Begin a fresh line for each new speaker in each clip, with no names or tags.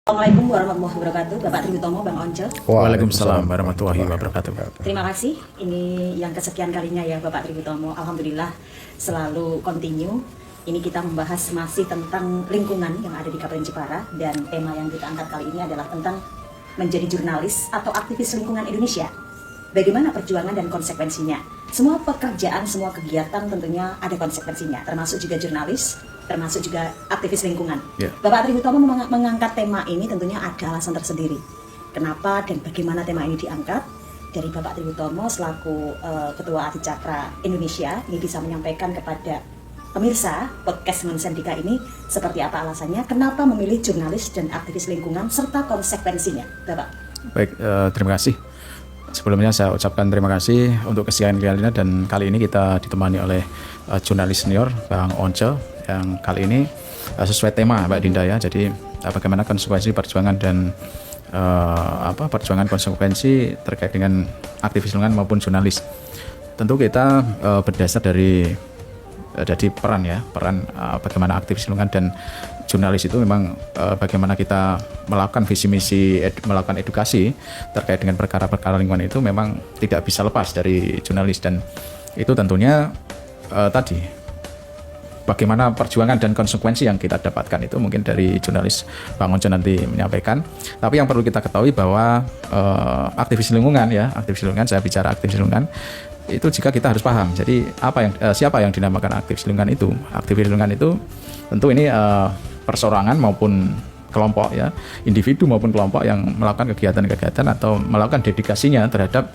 Assalamualaikum warahmatullahi wabarakatuh, Bapak Triutomo, Bang Once.
Waalaikumsalam warahmatullahi wabarakatuh.
Terima kasih, ini yang kesekian kalinya ya Bapak Triutomo. Alhamdulillah selalu continue. Ini kita membahas masih tentang lingkungan yang ada di Kabupaten Jepara. Dan tema yang kita angkat kali ini adalah tentang menjadi jurnalis atau aktivis lingkungan Indonesia. Bagaimana perjuangan dan konsekuensinya. Semua pekerjaan, semua kegiatan tentunya ada konsekuensinya, termasuk juga jurnalis, termasuk juga aktivis lingkungan. Bapak Triutomo mengangkat tema ini tentunya ada alasan tersendiri. Kenapa dan bagaimana tema ini diangkat? Dari Bapak Triutomo selaku Ketua Adhicakra Indonesia ini bisa menyampaikan kepada pemirsa podcast Sendika ini seperti apa alasannya, kenapa memilih jurnalis dan aktivis lingkungan serta konsekuensinya, Bapak.
Baik, terima kasih. Sebelumnya saya ucapkan terima kasih untuk kesekian kalinya, dan kali ini kita ditemani oleh jurnalis senior Bang Once yang kali ini sesuai tema Mbak Dinda ya. Jadi bagaimana konsekuensi perjuangan dan perjuangan konsekuensi terkait dengan aktivis lingkungan maupun jurnalis. Tentu kita berdasar dari peran bagaimana aktivis lingkungan dan jurnalis itu memang bagaimana kita melakukan visi misi melakukan edukasi terkait dengan perkara-perkara lingkungan itu memang tidak bisa lepas dari jurnalis, dan itu tentunya tadi bagaimana perjuangan dan konsekuensi yang kita dapatkan itu mungkin dari jurnalis Bang Once nanti menyampaikan. Tapi yang perlu kita ketahui bahwa aktivis lingkungan saya bicara aktivis lingkungan itu jika kita harus paham. Jadi siapa yang dinamakan aktivis lingkungan itu? Aktivis lingkungan itu tentu ini perseorangan maupun kelompok ya, individu maupun kelompok yang melakukan kegiatan-kegiatan atau melakukan dedikasinya terhadap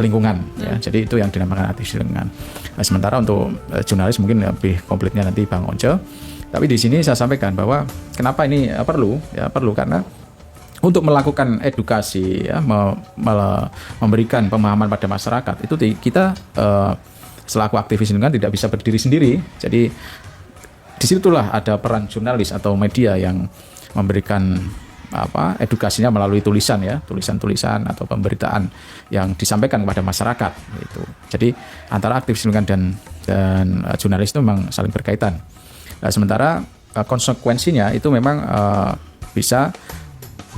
lingkungan ya. Jadi itu yang dinamakan aktivis lingkungan. Nah, sementara untuk jurnalis mungkin lebih komplitnya nanti Bang Once. Tapi di sini saya sampaikan bahwa kenapa ini perlu karena untuk melakukan edukasi ya, memberikan pemahaman pada masyarakat itu kita selaku aktivis lingkungan tidak bisa berdiri sendiri. Jadi disitulah ada peran jurnalis atau media yang memberikan edukasinya melalui tulisan-tulisan atau pemberitaan yang disampaikan kepada masyarakat gitu. Jadi antara aktivis lingkungan dan jurnalis itu memang saling berkaitan. Nah, sementara konsekuensinya itu memang bisa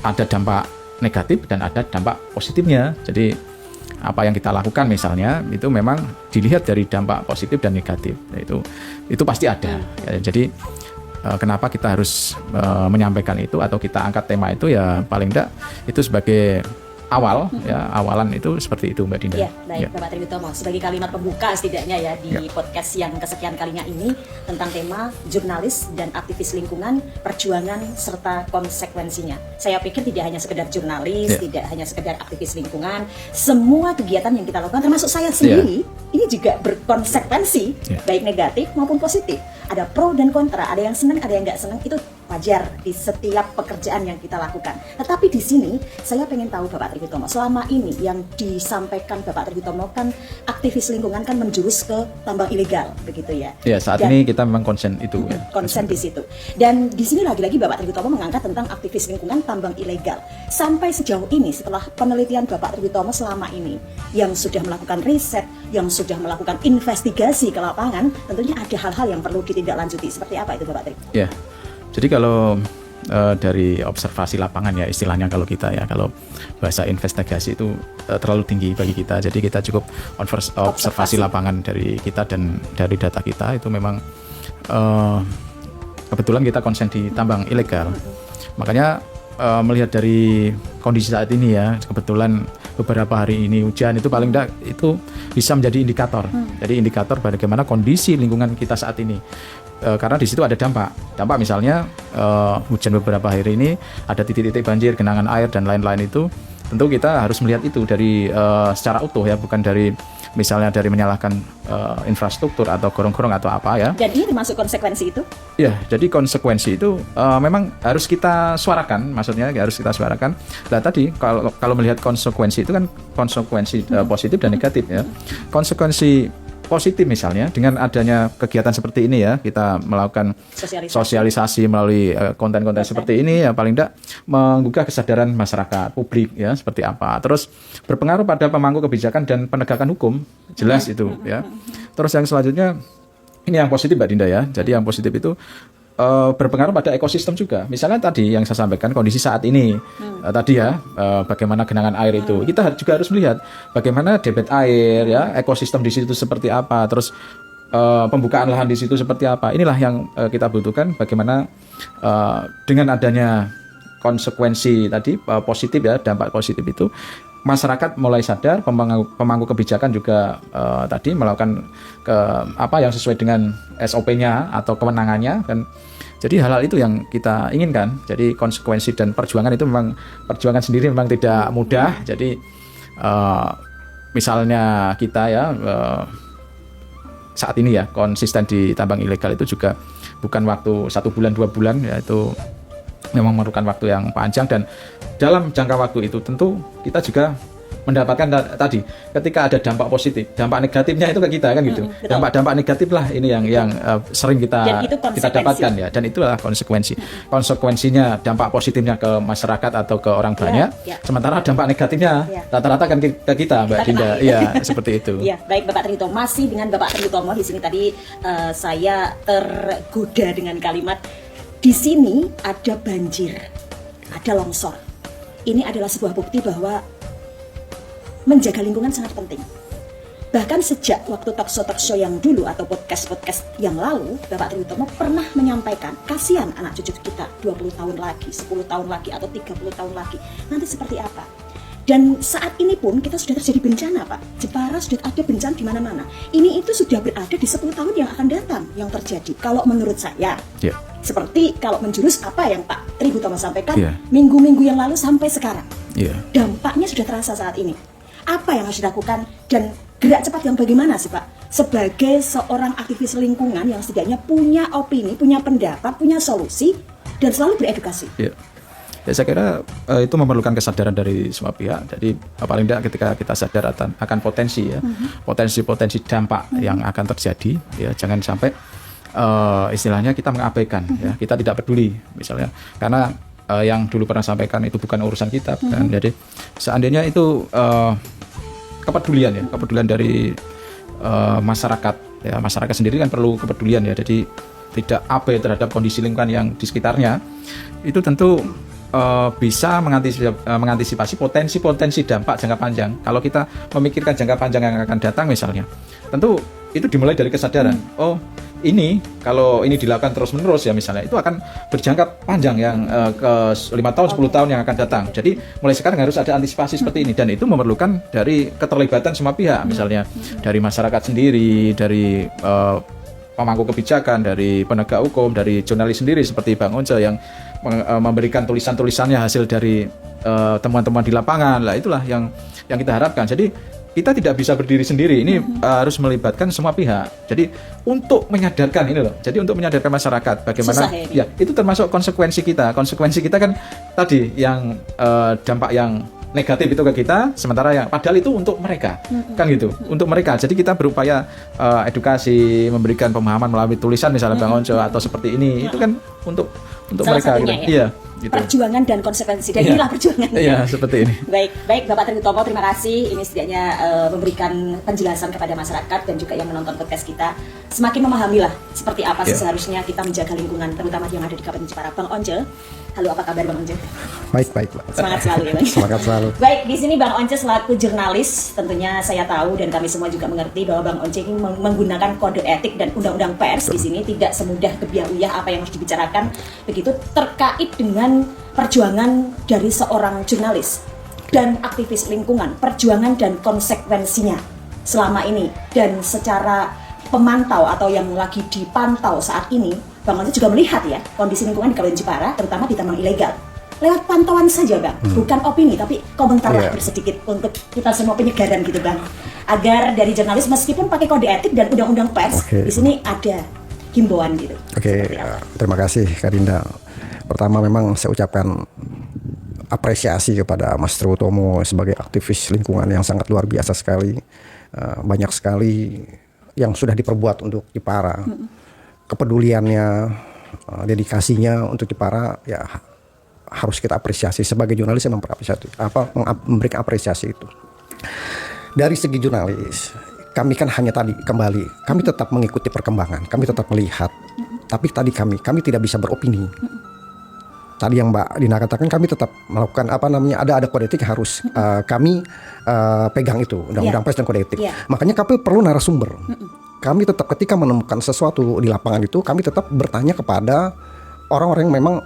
ada dampak negatif dan ada dampak positifnya. Jadi apa yang kita lakukan misalnya itu memang dilihat dari dampak positif dan negatif. Nah, itu pasti ada. Ya, jadi kenapa kita harus menyampaikan itu atau kita angkat tema itu ya paling enggak itu sebagai awalan itu seperti itu Mbak Dinda.
Ya, baik Bapak Triutomo, sebagai kalimat pembuka setidaknya ya di podcast yang kesekian kalinya ini tentang tema jurnalis dan aktivis lingkungan, perjuangan serta konsekuensinya. Saya pikir tidak hanya sekedar jurnalis, tidak hanya sekedar aktivis lingkungan, semua kegiatan yang kita lakukan termasuk saya sendiri ini juga berkonsekuensi baik negatif maupun positif. Ada pro dan kontra, ada yang senang, ada yang nggak senang, itu wajar di setiap pekerjaan yang kita lakukan. Tetapi di sini saya pengen tahu Bapak Triutomo, selama ini yang disampaikan Bapak Triutomo kan aktivis lingkungan kan menjurus ke tambang ilegal, begitu ya? Ya,
saat ini kita memang konsen itu ya.
Konsen di situ. Dan di sini lagi-lagi Bapak Triutomo mengangkat tentang aktivis lingkungan tambang ilegal. Sampai sejauh ini setelah penelitian Bapak Triutomo selama ini yang sudah melakukan riset, yang sudah melakukan investigasi ke lapangan, tentunya ada hal-hal yang perlu ditindaklanjuti. Seperti apa itu Bapak Tri?
Ya. Jadi kalau dari observasi lapangan ya istilahnya kalau bahasa investigasi itu terlalu tinggi bagi kita. Jadi kita cukup observasi lapangan dari kita dan dari data kita itu memang kebetulan kita konsen di tambang ilegal. Makanya melihat dari kondisi saat ini ya, kebetulan beberapa hari ini hujan, itu paling tidak itu bisa menjadi indikator. Jadi indikator bagaimana kondisi lingkungan kita saat ini. Karena di situ ada dampak misalnya hujan beberapa hari ini, ada titik-titik banjir, genangan air dan lain-lain itu. Tentu kita harus melihat itu dari secara utuh ya, bukan dari misalnya dari menyalahkan infrastruktur atau gorong-gorong atau apa ya.
Jadi termasuk konsekuensi itu?
Ya, jadi konsekuensi itu memang harus kita suarakan, maksudnya harus kita suarakan. Nah tadi kalau melihat konsekuensi itu kan konsekuensi positif dan negatif ya. Konsekuensi positif misalnya dengan adanya kegiatan seperti ini ya, kita melakukan sosialisasi melalui konten-konten seperti ini ya, paling tidak menggugah kesadaran masyarakat publik ya seperti apa, terus berpengaruh pada pemangku kebijakan dan penegakan hukum, jelas itu ya. Terus yang selanjutnya ini yang positif Mbak Dinda ya, jadi yang positif itu berpengaruh pada ekosistem juga. Misalnya tadi yang saya sampaikan kondisi saat ini tadi ya, bagaimana genangan air itu. Kita juga harus melihat bagaimana debit air ya, ekosistem di situ seperti apa, terus pembukaan lahan di situ seperti apa. Inilah yang kita butuhkan, bagaimana dengan adanya konsekuensi tadi positif ya, dampak positif itu masyarakat mulai sadar, pemangku kebijakan juga tadi melakukan apa yang sesuai dengan SOP-nya atau kewenangannya kan. Jadi hal-hal itu yang kita inginkan. Jadi konsekuensi dan perjuangan itu memang perjuangan sendiri memang tidak mudah. Jadi misalnya kita ya saat ini ya konsisten di tambang ilegal itu juga bukan waktu 1 bulan 2 bulan ya, itu memang memerlukan waktu yang panjang, dan dalam jangka waktu itu tentu kita juga mendapatkan tadi ketika ada dampak positif, dampak negatifnya itu ke kita kan gitu. Dampak negatif lah ini yang sering kita dapatkan ya, dan itulah konsekuensinya dampak positifnya ke masyarakat atau ke orang banyak, sementara dampak negatifnya rata-rata kan ke kita, Mbak Dinda. Iya, seperti itu.
Iya, baik Bapak Tritomo, masih dengan Bapak Tritomo di sini tadi saya tergoda dengan kalimat di sini ada banjir, ada longsor. Ini adalah sebuah bukti bahwa menjaga lingkungan sangat penting. Bahkan sejak waktu talkshow yang dulu atau podcast yang lalu, Bapak Tritomo pernah menyampaikan, kasihan anak cucu kita 20 tahun lagi, 10 tahun lagi, atau 30 tahun lagi, nanti seperti apa. Dan saat ini pun kita sudah terjadi bencana, Pak. Jepara sudah ada bencana di mana-mana. Ini itu sudah berada di 10 tahun yang akan datang yang terjadi. Kalau menurut saya, seperti kalau menjurus apa yang Pak Tritomo sampaikan minggu-minggu yang lalu sampai sekarang, dampaknya sudah terasa saat ini. Apa yang harus dilakukan dan gerak cepat yang bagaimana sih Pak? Sebagai seorang aktivis lingkungan yang setidaknya punya opini, punya pendapat, punya solusi, dan selalu beredukasi.
Ya, saya kira itu memerlukan kesadaran dari semua pihak. Jadi paling tidak ketika kita sadar akan potensi ya, potensi dampak yang akan terjadi, ya jangan sampai istilahnya kita mengabaikan, ya kita tidak peduli misalnya, karena yang dulu pernah sampaikan itu bukan urusan kita, bukan. Jadi seandainya itu kepedulian dari masyarakat, ya masyarakat sendiri kan perlu kepedulian ya. Jadi tidak abai terhadap kondisi lingkungan yang di sekitarnya, itu tentu bisa mengantisipasi potensi dampak jangka panjang. Kalau kita memikirkan jangka panjang yang akan datang misalnya, tentu itu dimulai dari kesadaran. Oh, ini kalau ini dilakukan terus-menerus ya misalnya, itu akan berjangka panjang yang ke 5 tahun, 10 tahun yang akan datang. Jadi mulai sekarang harus ada antisipasi seperti ini, dan itu memerlukan dari keterlibatan semua pihak, misalnya dari masyarakat sendiri, dari pemangku kebijakan, dari penegak hukum, dari jurnalis sendiri seperti Bang Once yang memberikan tulisan-tulisannya hasil dari temuan-temuan di lapangan. Lah itulah yang kita harapkan. Jadi kita tidak bisa berdiri sendiri, ini harus melibatkan semua pihak. Jadi untuk menyadarkan ini loh, jadi untuk menyadarkan masyarakat bagaimana ya itu termasuk konsekuensi kita. Konsekuensi kita kan tadi yang dampak yang negatif itu ke kita, sementara yang padahal itu untuk mereka, kan gitu, untuk mereka. Jadi kita berupaya edukasi, memberikan pemahaman melalui tulisan misalnya Bang Once atau seperti ini, itu kan untuk mereka gitu. Iya. Gitu.
Perjuangan dan konsekuensi, dan inilah perjuangannya.
Iya, seperti ini.
Baik Bapak Tritomo, terima kasih. Ini setidaknya memberikan penjelasan kepada masyarakat dan juga yang menonton podcast kita semakin memahamilah seperti apa sih seharusnya kita menjaga lingkungan, terutama yang ada di Kabupaten Jepara. Bang Once, halo, apa kabar Bang Once?
Baik.
Semangat selalu ya Bang.
Semangat selalu.
Baik, di sini Bang Once selaku jurnalis, tentunya saya tahu dan kami semua juga mengerti bahwa Bang Once ini menggunakan kode etik dan undang-undang pers. Di sini tidak semudah kebiah-uyah apa yang harus dibicarakan, begitu terkait dengan perjuangan dari seorang jurnalis dan aktivis lingkungan, perjuangan dan konsekuensinya selama ini, dan secara pemantau atau yang lagi dipantau saat ini, Bang Once juga melihat ya kondisi lingkungan di Kabupaten Jepara, terutama di tambang ilegal. Lewat pantauan saja Bang, bukan opini tapi komentar lah bersedikit untuk kita semua penyegaran gitu Bang, agar dari jurnalis meskipun pakai kode etik dan undang-undang pers, di sini ada himbauan gitu.
Terima kasih Kak Dinda. Pertama memang saya ucapkan apresiasi kepada Mas Tritomo sebagai aktivis lingkungan yang sangat luar biasa sekali. Banyak sekali yang sudah diperbuat untuk Jepara. Kepeduliannya, dedikasinya untuk Jepara ya harus kita apresiasi. Sebagai jurnalis yang memberikan apresiasi itu. Dari segi jurnalis, kami kan hanya tadi kembali, kami tetap mengikuti perkembangan, kami tetap melihat Tapi tadi kami tidak bisa beropini. Tadi yang Mbak Dina katakan, kami tetap melakukan ada kode etik yang harus kami pegang itu, undang-undang pers dan kode etik. Makanya kami perlu narasumber. Kami tetap ketika menemukan sesuatu di lapangan itu, kami tetap bertanya kepada orang-orang yang memang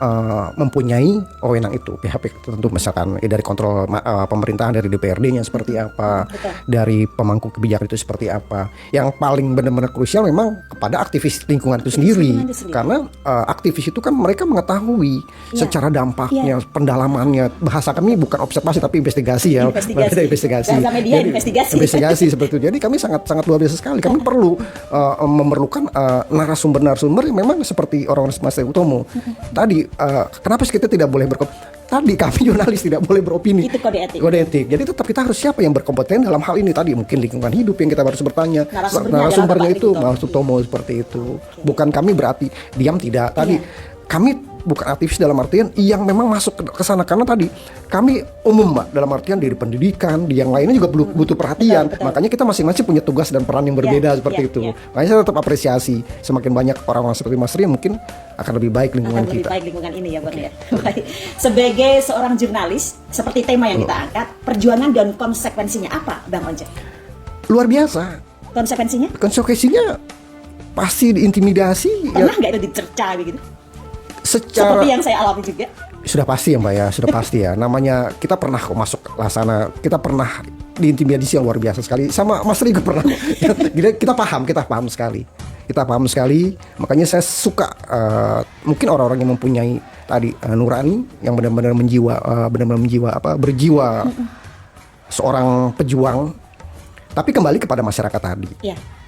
mempunyai wewenang itu, pihak tertentu, misalkan dari kontrol pemerintahan, dari DPRD-nya seperti apa, dari pemangku kebijakan itu seperti apa. Yang paling benar-benar krusial memang kepada aktivis lingkungan itu sendiri, karena aktivis itu kan mereka mengetahui secara dampaknya, pendalamannya. Bahasa kami bukan observasi tapi investigasi ya, investigasi. Investigasi seperti itu. Jadi kami sangat luar biasa sekali. Kami memerlukan narasumber-narasumber yang memang seperti orang-orang Mas Utomo. Tadi kenapa kita tidak boleh tadi kami jurnalis tidak boleh beropini.
Itu kode etik.
Kode etik. Jadi tetap kita harus siapa yang berkompeten dalam hal ini tadi, mungkin lingkungan hidup yang kita harus bertanya. Narasumbernya itu Mas Utomo seperti itu. Bukan kami berarti diam, tidak. Tadi kami bukan aktivis dalam artian yang memang masuk ke sana, karena tadi kami umum Mbak, dalam artian dari pendidikan, di yang lainnya juga butuh perhatian. Betul. Makanya kita masing-masing punya tugas dan peran yang berbeda seperti itu. Makanya saya tetap apresiasi semakin banyak orang-orang seperti Mas Rian, mungkin akan lebih baik lingkungan kita. Lebih
baik lingkungan ini ya Bang ya. Baik. Sebagai seorang jurnalis, seperti tema yang kita angkat, perjuangan dan konsekuensinya apa Bang Once?
Luar biasa.
Konsekuensinya?
Konsekuensinya pasti diintimidasi.
Pernah nggak itu dicerca begitu?
Seperti
yang saya alami juga.
Sudah pasti ya Mbak ya, sudah pasti ya. Namanya kita pernah kok masuk sana, kita pernah diintimidasi yang luar biasa sekali. Sama Mas Ri juga pernah. Kita paham sekali. Kita paham sekali. Makanya saya suka mungkin orang-orang yang mempunyai tadi nurani, yang benar-benar berjiwa seorang pejuang. Tapi kembali kepada masyarakat tadi.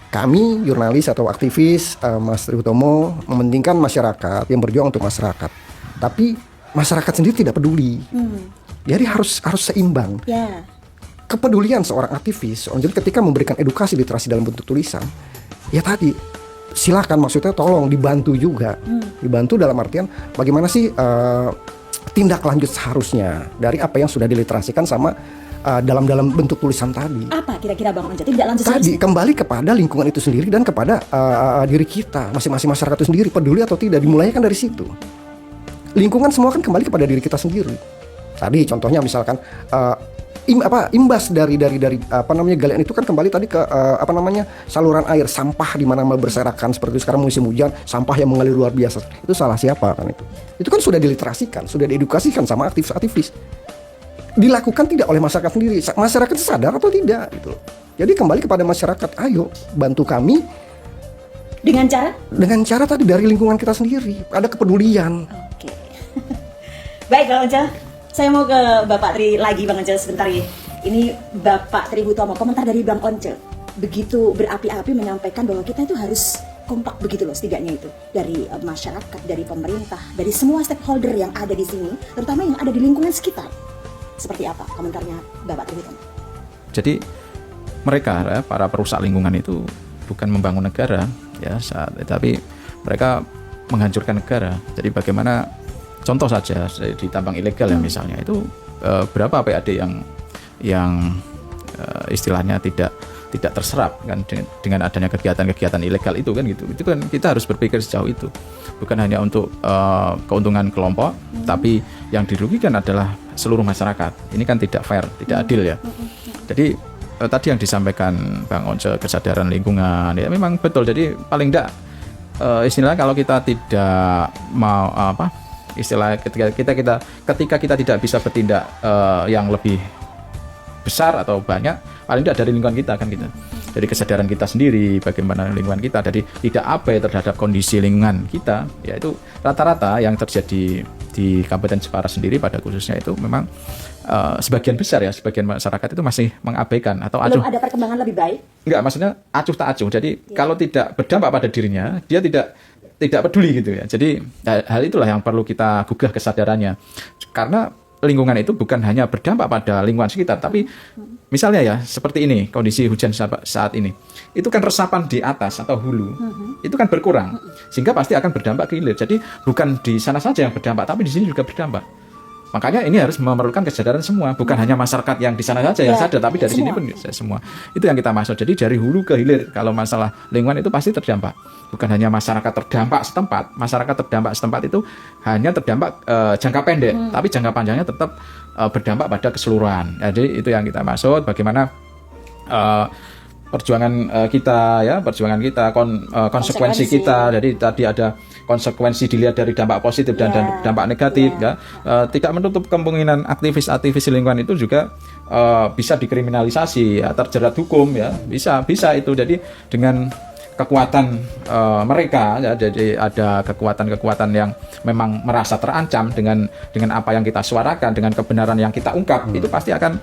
Kami jurnalis atau aktivis Mas Tri Utomo mementingkan masyarakat, yang berjuang untuk masyarakat. Tapi masyarakat sendiri tidak peduli. Jadi harus seimbang. Kepedulian seorang aktivis, jadi ketika memberikan edukasi literasi dalam bentuk tulisan, ya tadi silakan, maksudnya tolong dibantu juga. Dibantu dalam artian bagaimana sih tindak lanjut seharusnya dari apa yang sudah diliterasikan sama dalam bentuk tulisan tadi.
Apa kira-kira Bang Once? Tidak lanjut
tadi kembali kepada lingkungan itu sendiri dan kepada diri kita, masing-masing masyarakat itu sendiri, peduli atau tidak, dimulai kan dari situ. Lingkungan semua kan kembali kepada diri kita sendiri. Tadi contohnya misalkan imbas dari galian itu kan kembali tadi ke saluran air, sampah di mana berserakan seperti sekarang musim hujan, sampah yang mengalir luar biasa. Itu salah siapa kan itu? Itu kan sudah diliterasikan, sudah diedukasikan sama aktivis-aktivis. Dilakukan tidak oleh masyarakat sendiri. Masyarakat sadar atau tidak gitu. Jadi kembali kepada masyarakat, ayo bantu kami
dengan cara
tadi dari lingkungan kita sendiri, ada kepedulian.
Oke. Baik Bang Once, saya mau ke Bapak Tri lagi Bang Once sebentar ya. Ini Bapak Tri Hutomo, komentar dari Bang Once begitu berapi-api menyampaikan bahwa kita itu harus kompak begitu loh, setidaknya itu dari masyarakat, dari pemerintah, dari semua stakeholder yang ada di sini, terutama yang ada di lingkungan sekitar. Seperti apa komentarnya Bapak Tri Hutomo?
Jadi mereka para perusak lingkungan itu bukan membangun negara ya, tapi mereka menghancurkan negara. Jadi bagaimana, contoh saja di tambang ilegal ya misalnya, itu berapa PAD yang istilahnya tidak terserap kan dengan adanya kegiatan-kegiatan ilegal itu kan gitu. Itu kan kita harus berpikir sejauh itu. Bukan hanya untuk keuntungan kelompok, tapi yang dirugikan adalah seluruh masyarakat. Ini kan tidak fair, tidak adil ya. Jadi tadi yang disampaikan Bang Once, kesadaran lingkungan ya memang betul. Jadi paling tidak istilahnya kalau kita tidak mau istilah ketika kita tidak bisa bertindak yang lebih besar atau banyak, paling tidak dari lingkungan kita kan kita. Dari kesadaran kita sendiri, bagaimana lingkungan kita, jadi tidak abai terhadap kondisi lingkungan kita, yaitu rata-rata yang terjadi di Kabupaten Jepara sendiri pada khususnya itu memang sebagian besar ya, sebagian masyarakat itu masih mengabaikan atau acuh.
Belum ada perkembangan lebih baik?
Enggak, maksudnya acuh tak acuh. Jadi kalau tidak berdampak pada dirinya, dia tidak peduli gitu ya. Jadi hal itulah yang perlu kita gugah kesadarannya. Karena lingkungan itu bukan hanya berdampak pada lingkungan sekitar, tapi misalnya ya seperti ini kondisi hujan saat ini, itu kan resapan di atas atau hulu itu kan berkurang, sehingga pasti akan berdampak ke hilir. Jadi bukan di sana saja yang berdampak, tapi di sini juga berdampak. Makanya ini harus memerlukan kesadaran semua, bukan hanya masyarakat yang di sana saja yang sadar, tapi dari sini
semua.
pun semua. Itu yang kita maksud. Jadi dari hulu ke hilir, kalau masalah lingkungan itu pasti terdampak. Bukan hanya masyarakat terdampak setempat, masyarakat terdampak setempat itu hanya terdampak jangka pendek, tapi jangka panjangnya tetap berdampak pada keseluruhan. Jadi itu yang kita maksud. Bagaimana perjuangan kita, konsekuensi kita. Jadi tadi ada konsekuensi dilihat dari dampak positif dan dampak negatif, ya. Tidak menutup kemungkinan aktivis lingkungan itu juga bisa dikriminalisasi, ya, terjerat hukum, ya, bisa itu. Jadi dengan kekuatan mereka, ya, jadi ada kekuatan yang memang merasa terancam dengan apa yang kita suarakan, dengan kebenaran yang kita ungkap, itu pasti akan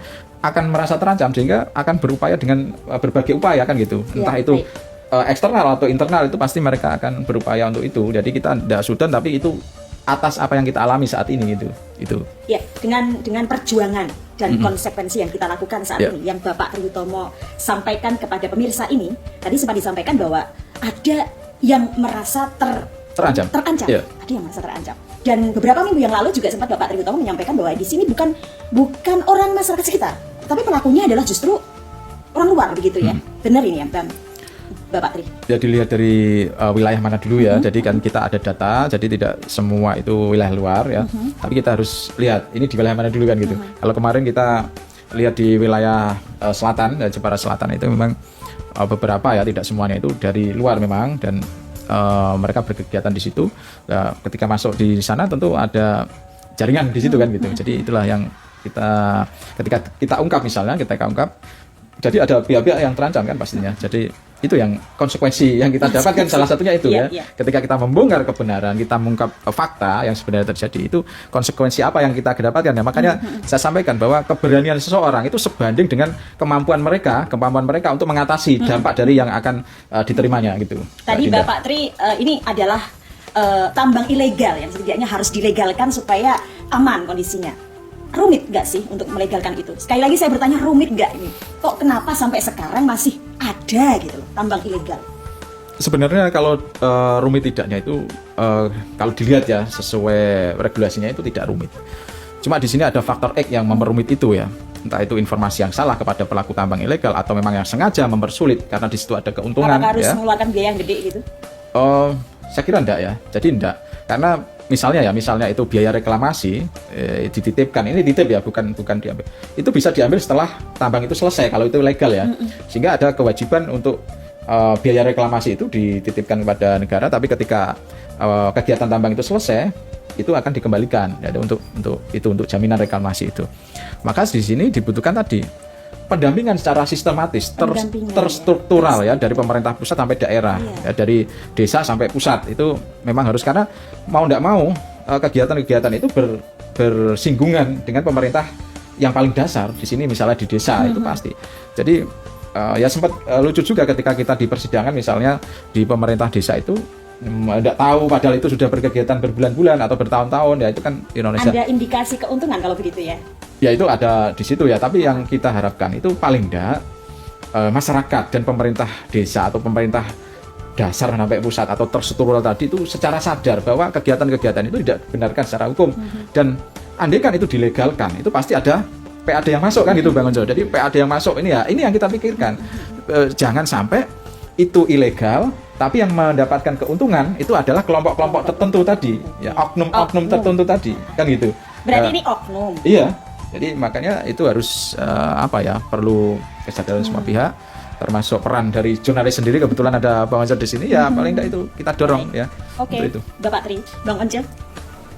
merasa terancam, sehingga akan berupaya dengan berbagai upaya, kan gitu. Entah itu eksternal atau internal, itu pasti mereka akan berupaya untuk itu. Jadi kita tidak sudan, tapi itu atas apa yang kita alami saat ini, itu.
Ya, dengan perjuangan dan konsekuensi yang kita lakukan saat ini, yang Bapak Triutomo sampaikan kepada pemirsa ini, tadi sempat disampaikan bahwa ada yang merasa terancam.
Yeah.
Ada yang merasa terancam. Dan beberapa minggu yang lalu juga sempat Bapak Triutomo menyampaikan bahwa di sini bukan orang masyarakat sekitar, tapi pelakunya adalah justru orang luar, begitu ya. Benar ini ya, Bapak Tri?
Ya, dilihat dari wilayah mana dulu, ya. Jadi kan kita ada data, jadi tidak semua itu wilayah luar, ya. Tapi kita harus lihat ini di wilayah mana dulu, kan gitu. Kalau kemarin kita lihat di wilayah selatan, Jepara Selatan, itu memang beberapa, ya, tidak semuanya itu dari luar memang, dan mereka berkegiatan di situ. Nah, ketika masuk di sana tentu ada jaringan di situ, kan gitu. Jadi itulah yang ketika kita ungkap, misalnya kita ungkap, jadi ada pihak-pihak yang terancam, kan pastinya. Jadi itu yang konsekuensi yang kita dapatkan, salah satunya itu, ya. Ketika kita membongkar kebenaran, kita mengungkap fakta yang sebenarnya terjadi, itu konsekuensi apa yang kita dapatkan, ya. Makanya saya sampaikan bahwa keberanian seseorang itu sebanding dengan kemampuan mereka untuk mengatasi dampak dari yang akan diterimanya, gitu.
Tadi Bapak Tri, ini adalah tambang ilegal yang setidaknya harus dilegalkan supaya aman kondisinya. Rumit nggak sih untuk melegalkan itu? Sekali lagi saya bertanya, rumit nggak ini? Kok kenapa sampai sekarang masih ada gitu loh tambang ilegal?
Sebenarnya kalau rumit tidaknya itu kalau dilihat, ya, sesuai regulasinya itu tidak rumit. Cuma di sini ada faktor X yang memperumit itu, ya. Entah itu informasi yang salah kepada pelaku tambang ilegal atau memang yang sengaja mempersulit karena di situ ada keuntungan.
Apakah harus
ya.
mengeluarkan biaya yang gede gitu?
Saya kira enggak, ya. Jadi enggak. Karena misalnya itu biaya reklamasi dititipkan, ini titip, ya, bukan diambil. Itu bisa diambil setelah tambang itu selesai kalau itu legal, ya. Sehingga ada kewajiban untuk biaya reklamasi itu dititipkan kepada negara, tapi ketika kegiatan tambang itu selesai, itu akan dikembalikan, ya, untuk jaminan reklamasi itu. Maka di sini dibutuhkan tadi pendampingan secara sistematis, terstruktural, ya, dari pemerintah pusat sampai daerah, ya, dari desa sampai pusat. Itu memang harus, karena mau tidak mau kegiatan-kegiatan itu bersinggungan dengan pemerintah yang paling dasar. Di sini misalnya di desa itu pasti. Jadi ya sempat lucu juga ketika kita di persidangan, misalnya di pemerintah desa itu tidak tahu, padahal itu sudah berkegiatan berbulan-bulan atau bertahun-tahun, ya, itu kan Indonesia.
Ada indikasi keuntungan kalau begitu, ya?
Ya, itu ada di situ, ya. Tapi yang kita harapkan itu paling tidak masyarakat dan pemerintah desa atau pemerintah dasar sampai pusat atau terstruktural tadi itu secara sadar bahwa kegiatan-kegiatan itu tidak dibenarkan secara hukum. Dan andaikan itu dilegalkan, itu pasti ada PAD yang masuk, kan, gitu, Bang Onjo. Jadi PAD yang masuk ini, ya, ini yang kita pikirkan. Jangan sampai itu ilegal, tapi yang mendapatkan keuntungan itu adalah kelompok-kelompok tertentu tadi, ya, oknum-oknum tertentu tadi, kan gitu.
Berarti ini oknum.
Iya. Jadi makanya itu harus perlu kesadaran semua pihak, termasuk peran dari jurnalis sendiri. Kebetulan ada Bang Once di sini, ya, paling tidak itu kita dorong, ya.
Oke,
itu.
Bapak Tri, Bang Once,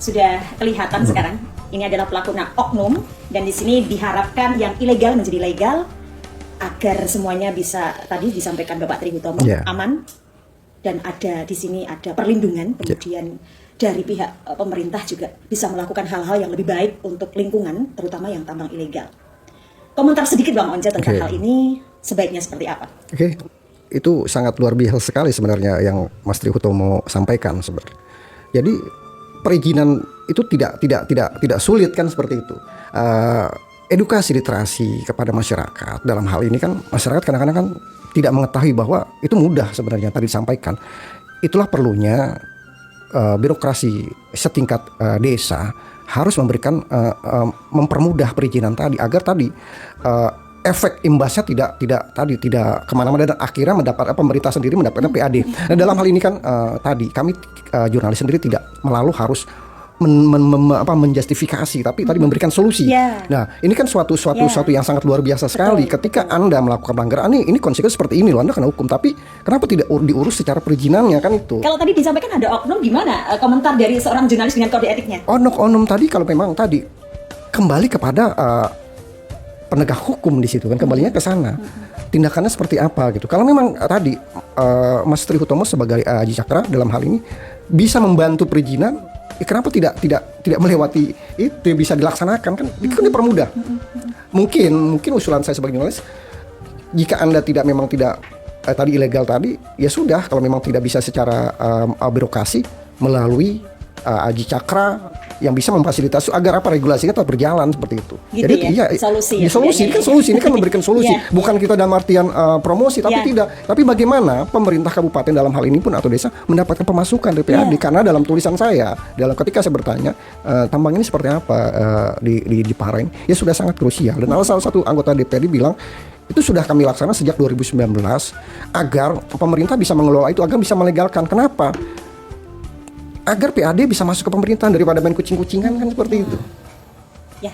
sudah kelihatan sekarang ini adalah pelaku oknum, dan di sini diharapkan yang ilegal menjadi legal agar semuanya bisa, tadi disampaikan Bapak Triutomo, aman, dan ada di sini ada perlindungan, kemudian dari pihak pemerintah juga bisa melakukan hal-hal yang lebih baik untuk lingkungan, terutama yang tambang ilegal. Komentar sedikit, Bang Once, tentang hal ini sebaiknya seperti apa?
Itu sangat luar biasa sekali sebenarnya yang Mas Triutomo sampaikan sebenarnya. Jadi perizinan itu tidak sulit, kan, seperti itu. Edukasi literasi kepada masyarakat dalam hal ini, kan, masyarakat kadang-kadang kan tidak mengetahui bahwa itu mudah sebenarnya tadi disampaikan. Itulah perlunya birokrasi setingkat desa harus memberikan mempermudah perizinan tadi agar tadi efek imbasnya tidak kemana-mana dan akhirnya pemerintah sendiri mendapatkan PAD. Nah dalam hal ini kan tadi kami jurnalis sendiri tidak melalu harus menjustifikasi, tapi tadi memberikan solusi. Nah, ini kan suatu yang sangat luar biasa sekali. Ketika Anda melakukan pelanggaran ini konsekuensi seperti ini loh, Anda kena hukum. Tapi kenapa tidak diurus secara perizinannya kan itu?
Kalau tadi disampaikan ada oknum, gimana komentar dari seorang jurnalis dengan kode etiknya?
Oknum tadi kalau memang tadi kembali kepada penegak hukum di situ kan, kembalinya ke sana. Tindakannya seperti apa gitu. Kalau memang tadi Mas Tri Hutomo sebagai Aji Cakra dalam hal ini bisa membantu perizinan, kenapa tidak melewati itu, bisa dilaksanakan kan dipermudah. Mungkin usulan saya sebagai jurnalis, jika Anda memang tidak tadi ilegal tadi, ya sudah, kalau memang tidak bisa secara birokrasi melalui Aji Cakra yang bisa memfasilitasi agar regulasinya tetap berjalan seperti itu.
Gitu. Jadi
ya, solusi ini kan memberikan solusi, bukan kita dalam artian promosi, tapi tidak. Tapi bagaimana pemerintah kabupaten dalam hal ini pun atau desa mendapatkan pemasukan dari PAD? Karena dalam tulisan saya, ketika saya bertanya tambang ini seperti apa di Para ini, ya sudah sangat krusial. Dan salah satu anggota DPRD bilang itu sudah kami laksanakan sejak 2019 agar pemerintah bisa mengelola itu, agar bisa melegalkan. Kenapa? Agar PAD bisa masuk ke pemerintahan daripada main kucing-kucingan kan seperti itu.
Ya.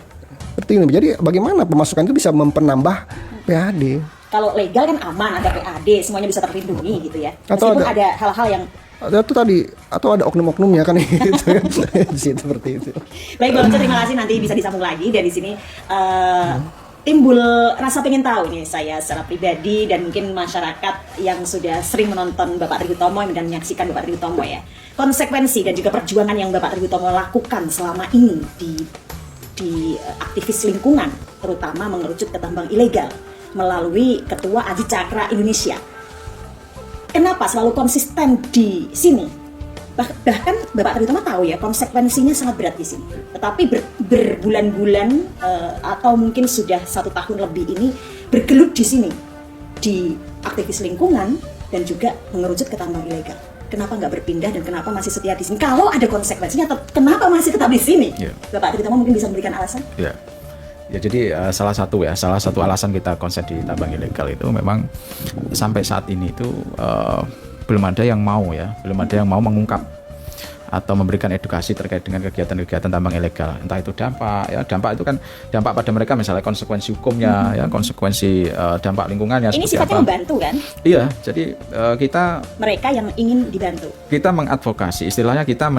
Seperti ini. Jadi bagaimana pemasukan itu bisa menambah PAD?
Kalau legal kan aman, ada PAD, semuanya bisa terlindungi gitu ya. Meskipun ada hal-hal yang
atau ada oknum-oknumnya kan itu kan seperti itu.
Baik Bang Once, terima kasih, nanti bisa disambung lagi dari sini. Timbul rasa pengen tahu nih saya secara pribadi dan mungkin masyarakat yang sudah sering menonton Bapak Tri Hutomo dan menyaksikan Bapak Tri Hutomo ya. Konsekuensi dan juga perjuangan yang Bapak Tri Hutomo lakukan selama ini di aktivis lingkungan, terutama mengerucut ke tambang ilegal melalui Ketua Aji Cakra Indonesia. Kenapa selalu konsisten di sini? Bahkan Bapak Tri Hutomo tahu ya konsekuensinya sangat berat di sini. Tetapi berbulan-bulan atau mungkin sudah 1 tahun lebih ini bergelut di sini di aktivis lingkungan dan juga mengerucut ke tambang ilegal. Kenapa nggak berpindah dan kenapa masih setia di sini? Kalau ada konsekuensinya, kenapa masih tetap di sini? Bapak Tri Hutomo mungkin bisa memberikan alasan?
Ya jadi salah satu alasan kita konsen di tambang ilegal itu memang sampai saat ini itu belum ada yang mau mengungkap atau memberikan edukasi terkait dengan kegiatan-kegiatan tambang ilegal. Entah itu dampak itu kan dampak pada mereka, misalnya konsekuensi hukumnya, konsekuensi dampak lingkungannya.
Ini sifatnya membantu kan?
Iya, jadi mereka
yang ingin dibantu.
Kita mengadvokasi, istilahnya kita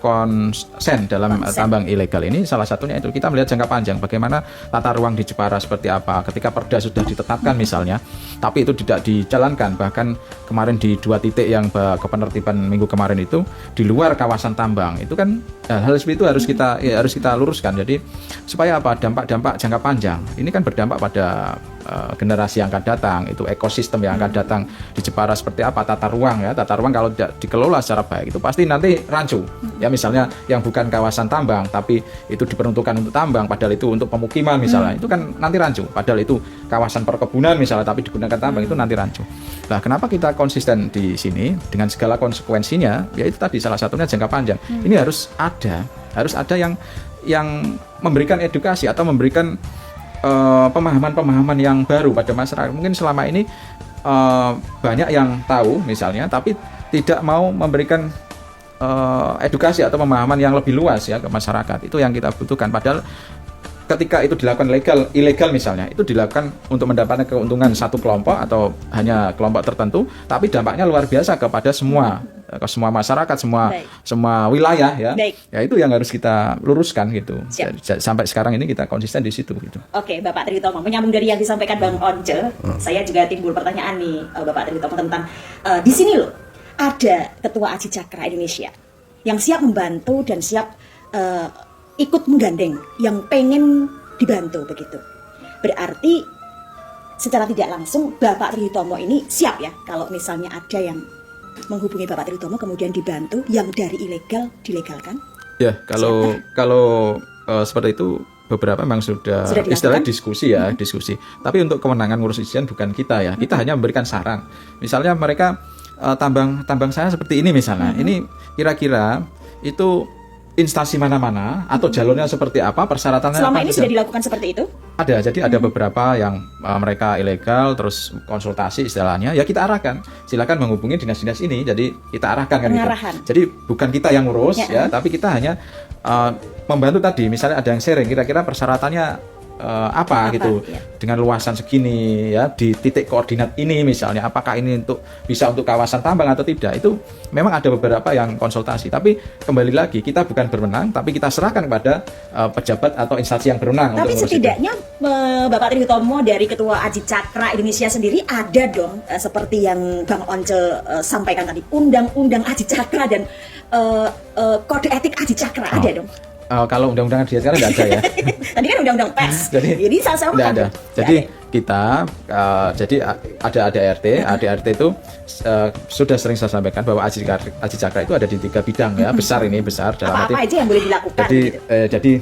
konsen dalam tambang ilegal ini. Salah satunya itu kita melihat jangka panjang, bagaimana tata ruang di Jepara seperti apa. Ketika Perda sudah ditetapkan misalnya, tapi itu tidak dijalankan. Bahkan kemarin di 2 titik yang kepenertiban minggu kemarin itu di luar kawasan tambang, itu kan hal seperti itu harus kita luruskan. Jadi supaya apa, dampak jangka panjang ini kan berdampak pada generasi yang akan datang, itu ekosistem yang akan datang di Jepara seperti apa, tata ruang kalau tidak dikelola secara baik itu pasti nanti rancu. Ya misalnya yang bukan kawasan tambang tapi itu diperuntukkan untuk tambang, padahal itu untuk pemukiman misalnya, itu kan nanti rancu. Padahal itu kawasan perkebunan misalnya tapi digunakan tambang, itu nanti rancu. Nah, kenapa kita konsisten di sini dengan segala konsekuensinya? Ya itu tadi salah satunya jangka panjang. Ini harus ada yang memberikan edukasi atau memberikan pemahaman-pemahaman yang baru pada masyarakat. Mungkin selama ini banyak yang tahu misalnya, tapi tidak mau memberikan edukasi atau pemahaman yang lebih luas ya ke masyarakat. Itu yang kita butuhkan. Padahal ketika itu dilakukan ilegal misalnya, itu dilakukan untuk mendapatkan keuntungan satu kelompok atau hanya kelompok tertentu, tapi dampaknya luar biasa kepada semua masyarakat, semua wilayah ya. Ya itu yang harus kita luruskan gitu. Sampai sekarang ini kita konsisten di situ gitu.
Oke, Bapak Tri Hutomo, menyambung dari yang disampaikan Bang Once, saya juga timbul pertanyaan nih Bapak Tri Hutomo tentang di sini loh ada Ketua Aji Cakra Indonesia yang siap membantu dan siap ikut menggandeng yang pengen dibantu begitu. Berarti secara tidak langsung Bapak Tri Hutomo ini siap ya kalau misalnya ada yang menghubungi Bapak Tri Hutomo kemudian dibantu yang dari ilegal dilegalkan?
Ya, kalau seperti itu beberapa memang sudah istilahnya diskusi. Tapi untuk kewenangan ngurus izin bukan kita ya. Kita hanya memberikan saran. Misalnya mereka tambang saya seperti ini misalnya. Ini kira-kira itu instansi mana-mana atau jalurnya seperti apa, persyaratannya
Selama
apa
ini sudah dilakukan seperti itu?
ada. Jadi ada beberapa yang mereka ilegal, terus konsultasi istilahnya, ya kita arahkan. Silakan menghubungi dinas-dinas ini. Jadi kita arahkan kan
Pengarahan.
gitu. Jadi bukan kita yang ngurus
Ya.
ya, tapi kita hanya membantu tadi. Misalnya ada yang sharing, kira-kira persyaratannya apa gitu,
ya.
dengan luasan segini ya, di titik koordinat ini misalnya, apakah ini bisa untuk kawasan tambang atau tidak. Itu memang ada beberapa yang konsultasi, tapi kembali lagi kita bukan berwenang, tapi kita serahkan kepada pejabat atau instansi yang berwenang.
Tapi
untuk ngurus itu.
setidaknya Bapak Tri Hutomo dari Ketua Aji Cakra Indonesia sendiri ada dong seperti yang Bang Once sampaikan tadi, undang-undang Aji Cakra dan kode etik Aji Cakra ada dong.
Kalau undang-undang dia sekarang nggak ada ya.
Tadi kan undang-undang pers.
Jadi
sama-sama
nggak ada. Jadi
Nggak
kita jadi ada ADRT. ADRT itu sudah sering saya sampaikan bahwa Aji Cakra itu ada di 3 bidang ya, besar dalam
apa-apa aja yang boleh dilakukan.
Jadi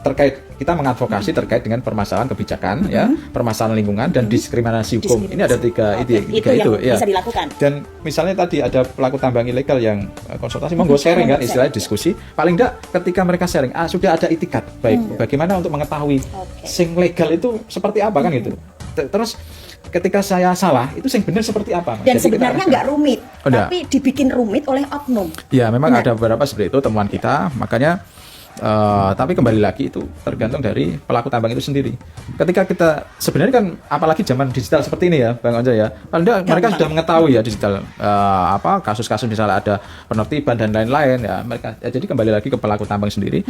terkait kita mengadvokasi terkait dengan permasalahan kebijakan ya, permasalahan lingkungan dan diskriminasi hukum. Ini ada tiga
Oke,
itu
yang
ya.
bisa dilakukan.
Dan misalnya tadi ada pelaku tambang ilegal yang konsultasi, monggo sharing kan, istilahnya diskusi. Paling enggak ketika mereka sharing, sudah ada itikat baik bagaimana untuk mengetahui sing legal itu seperti apa kan gitu. Terus ketika saya salah itu sing benar seperti apa.
Dan
Jadi
sebenarnya nggak rumit,
Enggak.
tapi dibikin rumit oleh oknum.
Ya memang
Benar.
ada beberapa seperti itu temuan kita, makanya tapi kembali lagi itu tergantung dari pelaku tambang itu sendiri. Ketika kita sebenarnya kan apalagi zaman digital seperti ini ya Bang Once ya, paling tidak mereka sudah mengetahui ya digital kasus-kasus misalnya ada penertiban dan lain-lain ya mereka. Ya, jadi kembali lagi ke pelaku tambang sendiri.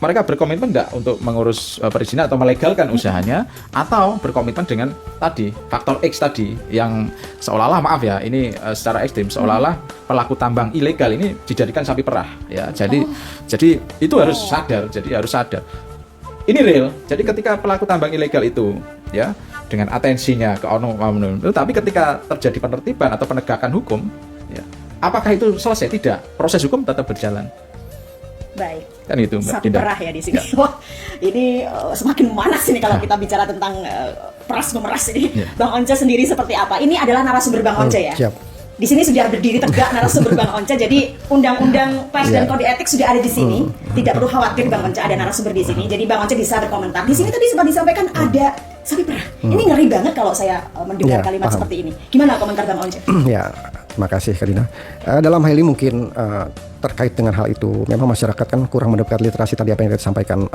Mereka berkomitmen enggak untuk mengurus perizinan atau melegalkan usahanya, atau berkomitmen dengan tadi faktor X tadi yang seolah-olah, maaf ya ini secara ekstrim, seolah-olah pelaku tambang ilegal ini dijadikan sapi perah ya. Jadi itu harus sadar, ini real. Jadi ketika pelaku tambang ilegal itu ya dengan atensinya ke oknum, tapi ketika terjadi penertiban atau penegakan hukum ya, apakah itu selesai? Tidak, proses hukum tetap berjalan.
Baik.
Kan itu Mbak
Sapi
Dinda.
perah ya di sini. Wah, ini semakin memanas ini kalau kita bicara tentang peras memeras ini.
Ya.
Bang Once sendiri seperti apa? Ini adalah narasumber Bang Once ya.
Siap.
Di sini sudah berdiri tegak narasumber Bang Once. Jadi undang-undang pers dan
Ya.
kode etik sudah ada di sini. Tidak perlu khawatir Bang Once ada narasumber di sini. Jadi Bang Once bisa berkomentar. Di sini tadi sempat disampaikan ada sapi perah. Ini ngeri banget kalau saya mendengar
Ya,
kalimat
paham.
seperti ini. Gimana komentar Bang Once?
Ya, terima kasih Karina. Dalam hal ini mungkin terkait dengan hal itu, memang masyarakat kan kurang mendapat literasi tadi apa yang disampaikan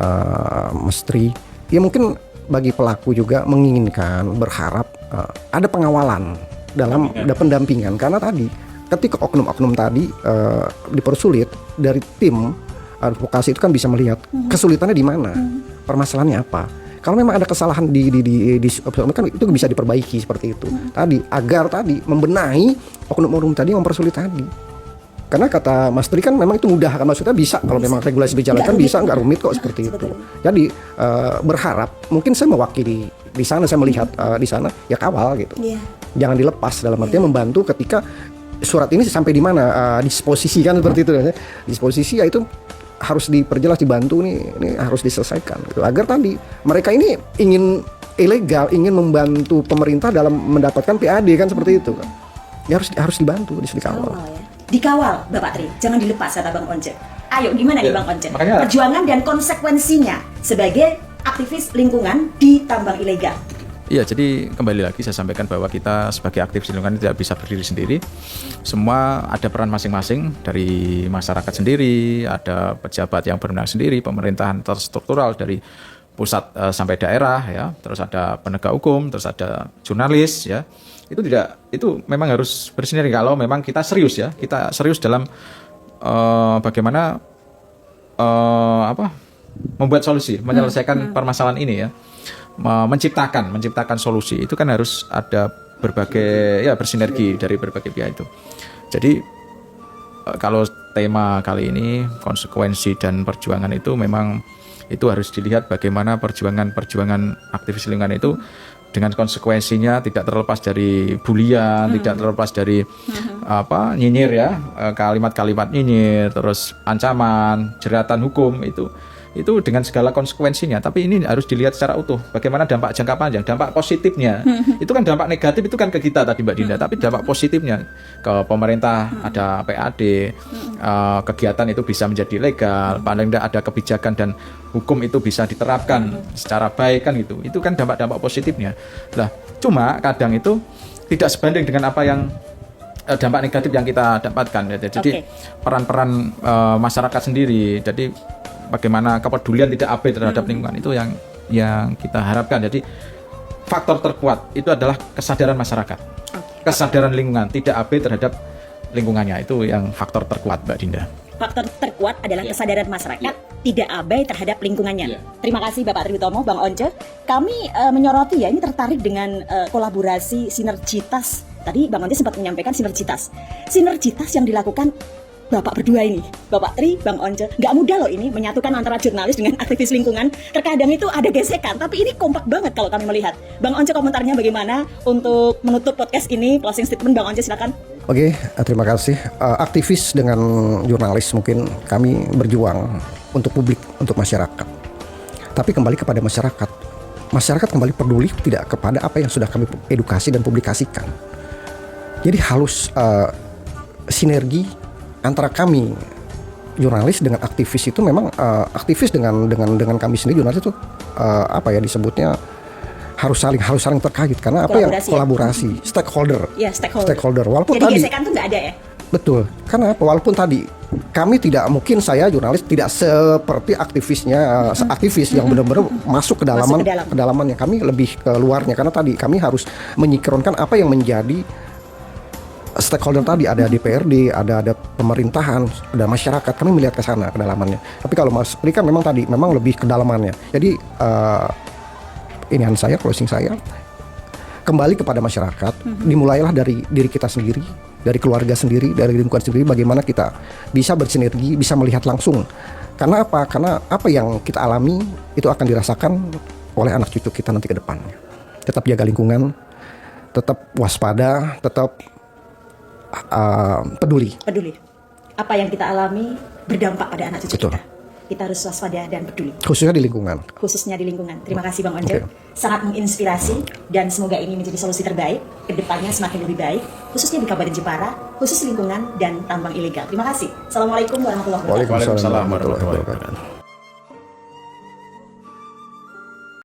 Mas Tri. Ya mungkin bagi pelaku juga menginginkan, berharap ada pengawalan dalam pendampingan, karena tadi ketika oknum-oknum tadi dipersulit dari tim advokasi itu kan bisa melihat kesulitannya di mana, permasalahannya apa. Kalau memang ada kesalahan di kan itu bisa diperbaiki seperti itu. Tadi agar tadi membenahi oknum-oknum tadi yang mempersulit tadi. Karena kata Mas Tri kan memang itu mudah, kan maksudnya bisa kalau memang regulasi dijalankan bisa, nggak rumit kok seperti itu. Jadi berharap, mungkin saya mewakili di sana, saya melihat di sana ya kawal gitu.
Iya.
Jangan dilepas, dalam artian membantu ketika surat ini sampai di mana, disposisi kan seperti itu ya. Disposisi ya itu harus diperjelas, dibantu ini harus diselesaikan gitu. Agar tadi mereka ini ingin ilegal, ingin membantu pemerintah dalam mendapatkan PAD kan seperti itu kan. Ya harus dibantu, harus dikawal.
Dikawal Bapak Tri, jangan dilepas kata Bang Once. Ayo gimana nih
Ya,
Bang Once?
makanya-
Perjuangan dan konsekuensinya sebagai aktivis lingkungan di tambang ilegal.
Iya, jadi kembali lagi saya sampaikan bahwa kita sebagai aktivis lingkungan tidak bisa berdiri sendiri. Semua ada peran masing-masing, dari masyarakat sendiri, ada pejabat yang berwenang sendiri, pemerintahan terstruktural dari pusat sampai daerah ya, terus ada penegak hukum, terus ada jurnalis ya. Itu memang harus bersinergi kalau memang kita serius ya. Kita serius dalam bagaimana membuat solusi, menyelesaikan permasalahan ini ya. Menciptakan solusi itu kan harus ada berbagai ya, bersinergi dari berbagai pihak itu. Jadi kalau tema kali ini konsekuensi dan perjuangan itu memang itu harus dilihat bagaimana perjuangan aktivis lingkungan itu dengan konsekuensinya tidak terlepas dari bulian, tidak terlepas dari nyinyir ya, kalimat-kalimat nyinyir, terus ancaman, jeratan hukum itu itu dengan segala konsekuensinya. Tapi ini harus dilihat secara utuh. Bagaimana dampak jangka panjang, dampak positifnya. Itu kan dampak negatif itu kan ke kita tadi Mbak Dinda, tapi dampak positifnya ke pemerintah ada PAD, kegiatan itu bisa menjadi legal, paling tidak ada kebijakan dan hukum itu bisa diterapkan secara baik kan gitu. Itu kan dampak-dampak positifnya. Nah, cuma kadang itu tidak sebanding dengan apa yang dampak negatif yang kita dapatkan. Jadi peran-peran masyarakat sendiri. Jadi bagaimana kepedulian tidak abai terhadap lingkungan itu yang kita harapkan. Jadi faktor terkuat itu adalah kesadaran masyarakat, kesadaran lingkungan, tidak abai terhadap lingkungannya, itu yang faktor terkuat Mbak Dinda.
Faktor terkuat adalah kesadaran masyarakat tidak abai terhadap lingkungannya. Terima kasih Bapak Tributomo, Bang Once. Kami menyoroti ya, ini tertarik dengan kolaborasi sinergitas. Tadi Bang Once sempat menyampaikan sinergitas yang dilakukan Bapak berdua ini, Bapak Tri, Bang Once. Nggak mudah loh ini menyatukan antara jurnalis dengan aktivis lingkungan. Terkadang itu ada gesekan, tapi ini kompak banget kalau kami melihat. Bang Once, komentarnya bagaimana untuk menutup podcast ini? Closing statement Bang Once, silakan.
Oke, terima kasih. Aktivis dengan jurnalis mungkin kami berjuang untuk publik, untuk masyarakat. Tapi kembali kepada masyarakat. Masyarakat kembali peduli tidak kepada apa yang sudah kami edukasi dan publikasikan. Jadi halus sinergi antara kami jurnalis dengan aktivis itu memang aktivis dengan kami sendiri jurnalis itu disebutnya harus saling terkait karena apa yang kolaborasi stakeholder.
Ya,
stakeholder. Walaupun
jadi
tadi
gesekan tuh nggak ada ya.
Betul. Karena apa? Walaupun tadi kami tidak mungkin, saya jurnalis tidak seperti aktivisnya aktivis yang benar-benar masuk ke kedalamannya. Kami lebih ke luarnya karena tadi kami harus menyikronkan apa yang menjadi stakeholder tadi, ada DPRD, ada pemerintahan, ada masyarakat. Kami melihat ke sana kedalamannya. Tapi kalau Mas Pri kan memang tadi memang lebih kedalamannya. Jadi closing saya kembali kepada masyarakat. Dimulailah dari diri kita sendiri, dari keluarga sendiri, dari lingkungan sendiri. Bagaimana kita bisa bersinergi, bisa melihat langsung. Karena apa? Karena apa yang kita alami itu akan dirasakan oleh anak cucu kita nanti ke depannya. Tetap jaga lingkungan, tetap waspada, tetap peduli.
Apa yang kita alami berdampak pada anak cucu
Betul.
kita. Kita harus waspada dan peduli.
Khususnya di lingkungan.
Terima kasih Bang Once. Sangat menginspirasi dan semoga ini menjadi solusi terbaik. Kedepannya semakin lebih baik, khususnya di Kabupaten Jepara, khusus lingkungan dan tambang ilegal. Terima kasih. Assalamualaikum warahmatullahi wabarakatuh.
Waalaikumsalam warahmatullahi wabarakatuh.